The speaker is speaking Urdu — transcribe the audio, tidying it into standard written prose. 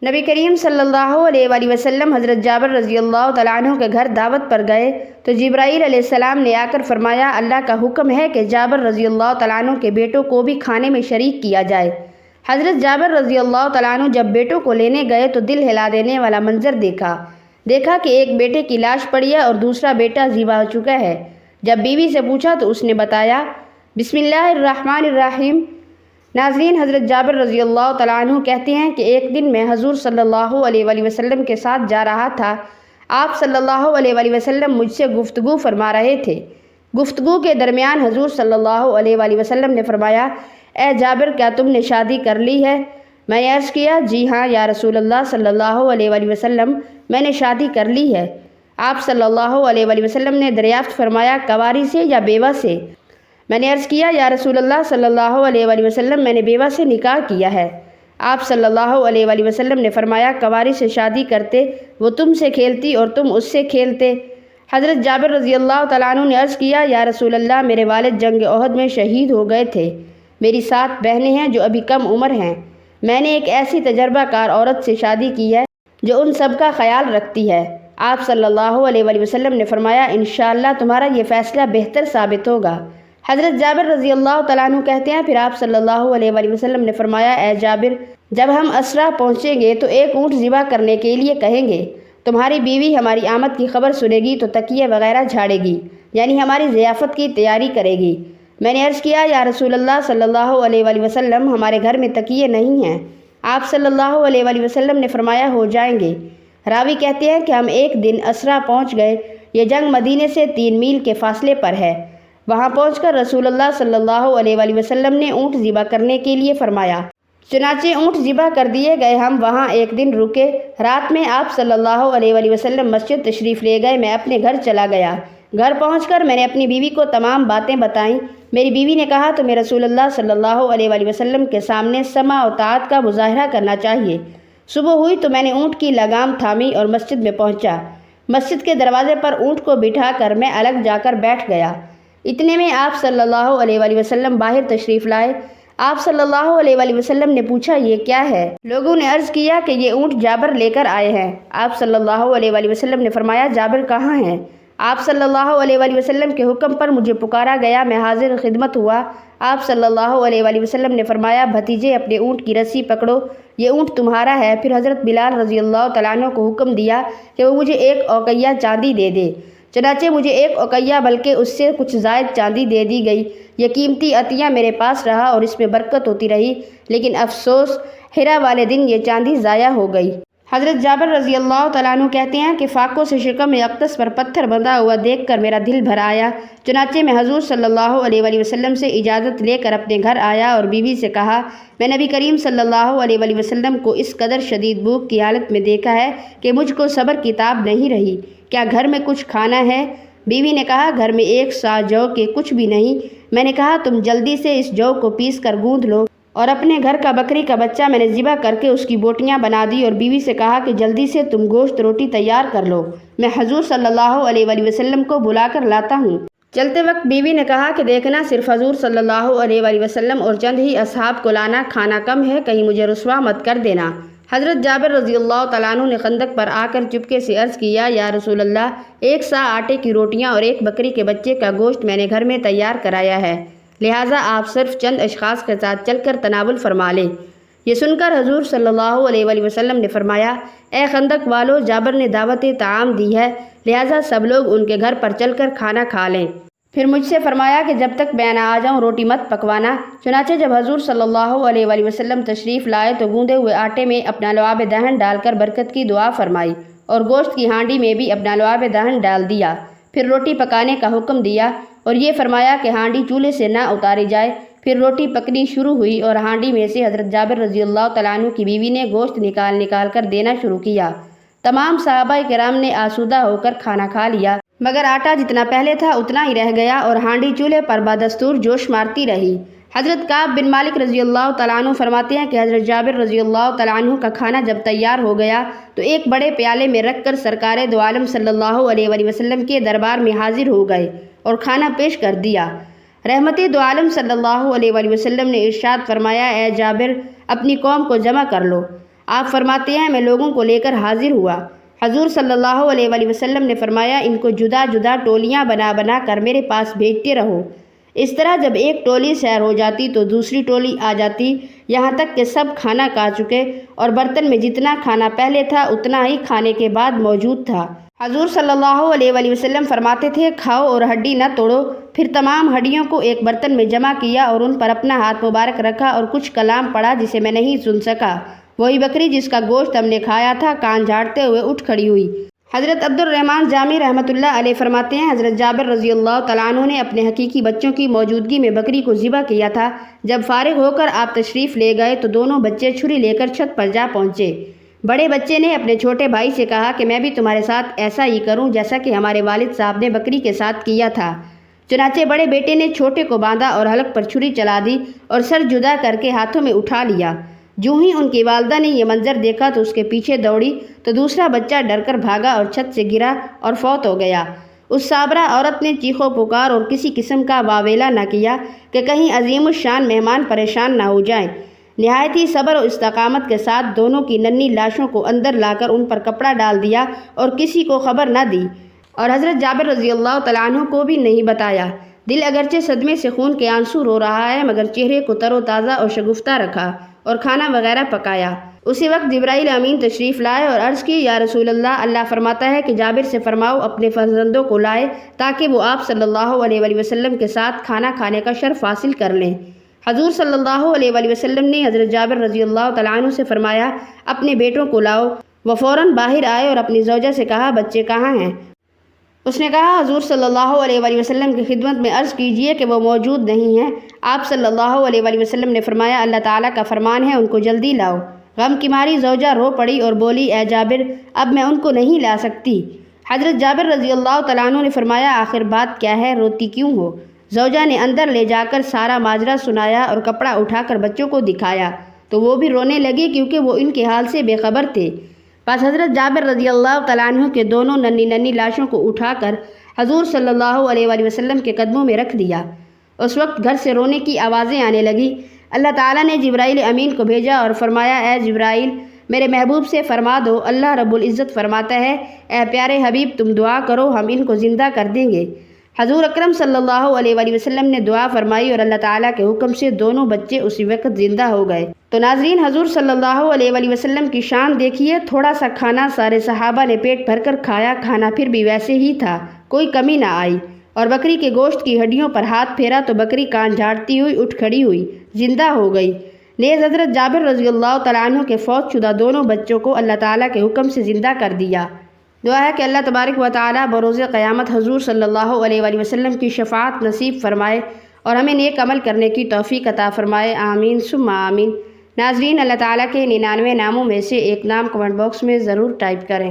نبی کریم صلی اللہ علیہ وآلہ وسلم حضرت جابر رضی اللہ تعالیٰ عنہ کے گھر دعوت پر گئے تو جبرائیل علیہ السلام نے آ کر فرمایا، اللہ کا حکم ہے کہ جابر رضی اللہ تعالیٰ عنہ کے بیٹوں کو بھی کھانے میں شریک کیا جائے۔ حضرت جابر رضی اللہ تعالیٰ عنہ جب بیٹوں کو لینے گئے تو دل ہلا دینے والا منظر دیکھا کہ ایک بیٹے کی لاش پڑی ہے اور دوسرا بیٹا ذبح ہو چکا ہے۔ جب بیوی سے پوچھا تو اس نے بتایا۔ بسم اللہ الرحمن الرحیم۔ ناظرین، حضرت جابر رضی اللہ تعالیٰ عنہ کہتے ہیں کہ ایک دن میں حضور صلی اللہ علیہ وآلہ وسلم کے ساتھ جا رہا تھا۔ آپ صلی اللہ علیہ وآلہ وسلم مجھ سے گفتگو فرما رہے تھے۔ گفتگو کے درمیان حضور صلی اللہ علیہ وآلہ وسلم نے فرمایا، اے جابر، کیا تم نے شادی کر لی ہے؟ میں نے عرض کیا، جی ہاں یا رسول اللہ صلی اللہ علیہ وآلہ وسلم، میں نے شادی کر لی ہے۔ آپ صلی اللہ علیہ وآلہ وسلم نے دریافت فرمایا، کنواری سے یا بیوہ سے؟ میں نے عرض کیا، یا رسول اللہ صلی اللہ علیہ وآلہ وسلم، میں نے بیوہ سے نکاح کیا ہے۔ آپ صلی اللہ علیہ وآلہ وسلم نے فرمایا، کنواری سے شادی کرتے وہ تم سے کھیلتی اور تم اس سے کھیلتے۔ حضرت جابر رضی اللہ تعالیٰ عنہ نے عرض کیا، یا رسول اللہ، میرے والد جنگ احد میں شہید ہو گئے تھے۔ میری 7 بہنیں ہیں جو ابھی کم عمر ہیں۔ میں نے ایک ایسی تجربہ کار عورت سے شادی کی ہے جو ان سب کا خیال رکھتی ہے۔ آپ صلی اللہ علیہ وآلہ وسلم نے فرمایا، انشاءاللہ تمہارا یہ فیصلہ بہتر ثابت ہوگا۔ حضرت جابر رضی اللہ تعالیٰ عنہ کہتے ہیں، پھر آپ صلی اللہ علیہ وآلہ وسلم نے فرمایا، اے جابر، جب ہم اسرا پہنچیں گے تو ایک اونٹ ذبح کرنے کے لیے کہیں گے۔ تمہاری بیوی ہماری آمد کی خبر سنے گی تو تکیے وغیرہ جھاڑے گی، یعنی ہماری ضیافت کی تیاری کرے گی۔ میں نے عرض کیا، یا رسول اللہ صلی اللہ علیہ وآلہ وسلم، ہمارے گھر میں تکیے نہیں ہیں۔ آپ صلی اللہ علیہ وآلہ وسلم نے فرمایا، ہو جائیں گے۔ راوی کہتے ہیں کہ ہم ایک دن اسرا پہنچ گئے۔ یہ جنگ مدینے سے 3 میل کے فاصلے پر ہے۔ وہاں پہنچ کر رسول اللہ صلی اللہ علیہ وآلہ وسلم نے اونٹ ذبح کرنے کے لیے فرمایا۔ چنانچہ اونٹ ذبح کر دیے گئے۔ ہم وہاں ایک دن رکے۔ رات میں آپ صلی اللہ علیہ وآلہ وسلم مسجد تشریف لے گئے۔ میں اپنے گھر چلا گیا۔ گھر پہنچ کر میں نے اپنی بیوی کو تمام باتیں بتائیں۔ میری بیوی نے کہا، تمہیں رسول اللہ صلی اللہ علیہ وآلہ وسلم کے سامنے سمع و طاعت کا مظاہرہ کرنا چاہیے۔ صبح ہوئی تو میں نے اونٹ کی لگام تھامی اور مسجد میں پہنچا۔ مسجد کے دروازے پر اونٹ کو بٹھا کر میں الگ جا کر بیٹھ گیا۔ اتنے میں آپ صلی اللہ علیہ وآلہ وسلم باہر تشریف لائے۔ آپ صلی اللہ علیہ وآلہ وسلم نے پوچھا، یہ کیا ہے؟ لوگوں نے عرض کیا کہ یہ اونٹ جابر لے کر آئے ہیں۔ آپ صلی اللہ علیہ وآلہ وسلم نے فرمایا، جابر کہاں ہیں؟ آپ صلی اللہ علیہ وآلہ وسلم کے حکم پر مجھے پکارا گیا، میں حاضر خدمت ہوا۔ آپ صلی اللہ علیہ وآلہ وسلم نے فرمایا، بھتیجے، اپنے اونٹ کی رسی پکڑو، یہ اونٹ تمہارا ہے۔ پھر حضرت بلال رضی اللہ تعالیٰ عنہ کو حکم دیا کہ وہ مجھے 1 اوقیہ چاندی دے دے۔ چنانچہ مجھے 1 اوقیہ بلکہ اس سے کچھ زائد چاندی دے دی گئی۔ یہ قیمتی عطیہ میرے پاس رہا اور اس میں برکت ہوتی رہی، لیکن افسوس، ہیرا والے دن یہ چاندی ضائع ہو گئی۔ حضرت جابر رضی اللہ تعالیٰ عنہ کہتے ہیں کہ فاقوں سے شکم اقدس پر پتھر بندھا ہوا دیکھ کر میرا دل بھر آیا۔ چنانچہ میں حضور صلی اللہ علیہ وآلہ وسلم سے اجازت لے کر اپنے گھر آیا اور بیوی سے کہا، میں نبی کریم صلی اللہ علیہ وآلہ وسلم کو اس قدر شدید بھوک کی حالت میں دیکھا ہے کہ مجھ کو صبر کی تاب نہیں رہی۔ کیا گھر میں کچھ کھانا ہے؟ بیوی نے کہا، گھر میں 1 سا جو کے کچھ بھی نہیں۔ میں نے کہا، تم جلدی سے اس جو کو پیس کر گوندھ لو۔ اور اپنے گھر کا بکری کا بچہ میں نے ذبح کر کے اس کی بوٹیاں بنا دی اور بیوی سے کہا کہ جلدی سے تم گوشت روٹی تیار کر لو، میں حضور صلی اللہ علیہ وآلہ وسلم کو بلا کر لاتا ہوں۔ چلتے وقت بیوی نے کہا کہ دیکھنا، صرف حضور صلی اللہ علیہ وآلہ وسلم اور چند ہی اصحاب کو لانا، کھانا کم ہے، کہیں مجھے رسوا مت کر دینا۔ حضرت جابر رضی اللہ تعالیٰ عنہ نے خندق پر آ کر چپکے سے عرض کیا، یا رسول اللہ، 1 سا آٹے کی روٹیاں اور 1 بکری کے بچے کا گوشت میں نے گھر میں تیار کرایا ہے، لہٰذا آپ صرف چند اشخاص کے ساتھ چل کر تناول فرما لیں۔ یہ سن کر حضور صلی اللہ علیہ وآلہ وسلم نے فرمایا، اے خندق والو، جابر نے دعوت طعام دی ہے، لہٰذا سب لوگ ان کے گھر پر چل کر کھانا کھا لیں۔ پھر مجھ سے فرمایا کہ جب تک میں نہ آ جاؤں روٹی مت پکوانا۔ چنانچہ جب حضور صلی اللہ علیہ وآلہ وسلم تشریف لائے تو گوندے ہوئے آٹے میں اپنا لعاب دہن ڈال کر برکت کی دعا فرمائی اور گوشت کی ہانڈی میں بھی اپنا لعاب دہن ڈال دیا۔ پھر روٹی پکانے کا حکم دیا اور یہ فرمایا کہ ہانڈی چولہے سے نہ اتاری جائے۔ پھر روٹی پکنی شروع ہوئی اور ہانڈی میں سے حضرت جابر رضی اللہ تعالیٰ عنہ کی بیوی نے گوشت نکال کر دینا شروع کیا۔ تمام صحابہ کرام نے آسودہ ہو کر کھانا کھا لیا، مگر آٹا جتنا پہلے تھا اتنا ہی رہ گیا اور ہانڈی چولہے پر بدستور جوش مارتی رہی۔ حضرت کعب بن مالک رضی اللہ تعالیٰ عنہ فرماتے ہیں کہ حضرت جابر رضی اللہ تعالیٰ عنہ کا کھانا جب تیار ہو گیا تو ایک بڑے پیالے میں رکھ کر سرکار دو عالم صلی اللہ علیہ وآلہ وسلم کے دربار میں حاضر ہو گئے اور کھانا پیش کر دیا۔ رحمت دو عالم صلی اللہ علیہ وآلہ وسلم نے ارشاد فرمایا، اے جابر، اپنی قوم کو جمع کر لو۔ آپ فرماتے ہیں میں لوگوں کو لے کر حاضر ہوا۔ حضور صلی اللہ علیہ وآلہ وسلم نے فرمایا ان کو جدا جدا ٹولیاں بنا بنا کر میرے پاس بھیجتے رہو۔ اس طرح جب ایک ٹولی سیر ہو جاتی تو دوسری ٹولی آ جاتی، یہاں تک کہ سب کھانا کھا چکے اور برتن میں جتنا کھانا پہلے تھا اتنا ہی کھانے کے بعد موجود تھا۔ حضور صلی اللہ علیہ وآلہ وسلم فرماتے تھے کھاؤ اور ہڈی نہ توڑو۔ پھر تمام ہڈیوں کو ایک برتن میں جمع کیا اور ان پر اپنا ہاتھ مبارک رکھا اور کچھ کلام پڑھا جسے میں نہیں سن سکا۔ وہی بکری جس کا گوشت ہم نے کھایا تھا کان جھاڑتے ہوئے اٹھ کھڑی ہوئی۔ حضرت عبد الرحمن جامی رحمۃ اللہ علیہ فرماتے ہیں حضرت جابر رضی اللہ تعالیٰ عنہ نے اپنے حقیقی بچوں کی موجودگی میں بکری کو ذبح کیا تھا۔ جب فارغ ہو کر آپ تشریف لے گئے تو دونوں بچے چھری لے کر چھت پر جا پہنچے۔ بڑے بچے نے اپنے چھوٹے بھائی سے کہا کہ میں بھی تمہارے ساتھ ایسا ہی کروں جیسا کہ ہمارے والد صاحب نے بکری کے ساتھ کیا تھا۔ چنانچہ بڑے بیٹے نے چھوٹے کو باندھا اور حلق پر چھری چلا دی اور سر جدا کر کے ہاتھوں میں اٹھا لیا۔ جو ہی ان کی والدہ نے یہ منظر دیکھا تو اس کے پیچھے دوڑی تو دوسرا بچہ ڈر کر بھاگا اور چھت سے گرا اور فوت ہو گیا۔ اس صابرہ عورت نے چیخو پکار اور کسی قسم کا واویلا نہ کیا کہ کہیں عظیم الشان مہمان پریشان نہ ہو جائیں۔ نہایت ہی صبر و استقامت کے ساتھ دونوں کی ننھی لاشوں کو اندر لا کر ان پر کپڑا ڈال دیا اور کسی کو خبر نہ دی اور حضرت جابر رضی اللہ تعالیٰ عنہ کو بھی نہیں بتایا۔ دل اگرچہ صدمے سے خون کے آنسو رو رہا ہے مگر چہرے کو تر و تازہ اور شگفتہ رکھا اور کھانا وغیرہ پکایا۔ اسی وقت جبرائیل امین تشریف لائے اور عرض کی یا رسول اللہ فرماتا ہے کہ جابر سے فرماؤ اپنے فرزندوں کو لائے تاکہ وہ آپ صلی اللہ علیہ وآلہ وسلم کے ساتھ کھانا کھانے کا شرف حاصل کر لیں۔ حضور صلی اللہ علیہ وآلہ وسلم نے حضرت جابر رضی اللہ تعالیٰ عنہ سے فرمایا اپنے بیٹوں کو لاؤ۔ وہ فوراً باہر آئے اور اپنی زوجہ سے کہا بچے کہاں ہیں؟ اس نے کہا حضور صلی اللہ علیہ وآلہ وسلم کی خدمت میں عرض کیجئے کہ وہ موجود نہیں ہیں۔ آپ صلی اللہ علیہ وآلہ وسلم نے فرمایا اللہ تعالیٰ کا فرمان ہے ان کو جلدی لاؤ۔ غم کی ماری زوجہ رو پڑی اور بولی اے جابر اب میں ان کو نہیں لا سکتی۔ حضرت جابر رضی اللہ تعالیٰ عنہ نے فرمایا آخر بات کیا ہے، روتی کیوں ہو؟ زوجہ نے اندر لے جا کر سارا ماجرا سنایا اور کپڑا اٹھا کر بچوں کو دکھایا تو وہ بھی رونے لگے کیونکہ وہ ان کے حال سے بے خبر تھے۔ پس حضرت جابر رضی اللہ تعالیٰ عنہ کے دونوں ننھی لاشوں کو اٹھا کر حضور صلی اللہ علیہ وآلہ وسلم کے قدموں میں رکھ دیا۔ اس وقت گھر سے رونے کی آوازیں آنے لگیں۔ اللہ تعالیٰ نے جبرائیل امین کو بھیجا اور فرمایا اے جبرائیل میرے محبوب سے فرما دو اللہ رب العزت فرماتا ہے اے پیارے حبیب تم دعا کرو ہم ان کو زندہ کر دیں گے۔ حضور اکرم صلی اللہ علیہ وآلہ وسلم نے دعا فرمائی اور اللہ تعالیٰ کے حکم سے دونوں بچے اسی وقت زندہ ہو گئے۔ تو ناظرین حضور صلی اللہ علیہ وآلہ وسلم کی شان دیکھیے، تھوڑا سا کھانا سارے صحابہ نے پیٹ بھر کر کھایا، کھانا پھر بھی ویسے ہی تھا، کوئی کمی نہ آئی، اور بکری کے گوشت کی ہڈیوں پر ہاتھ پھیرا تو بکری کان جھاڑتی ہوئی اٹھ کھڑی ہوئی، زندہ ہو گئی۔ نیز حضرت جابر رضی اللہ تعالیٰ عنہ کے فوت شدہ دونوں بچوں کو اللہ تعالیٰ کے حکم سے زندہ کر دیا۔ دعا ہے کہ اللہ تبارک و تعالیٰ بروز قیامت حضور صلی اللہ علیہ وآلہ وسلم کی شفاعت نصیب فرمائے اور ہمیں نیک عمل کرنے کی توفیق عطا فرمائے، آمین ثم آمین۔ ناظرین اللہ تعالیٰ کے 99 ناموں میں سے ایک نام کمنٹ باکس میں ضرور ٹائپ کریں۔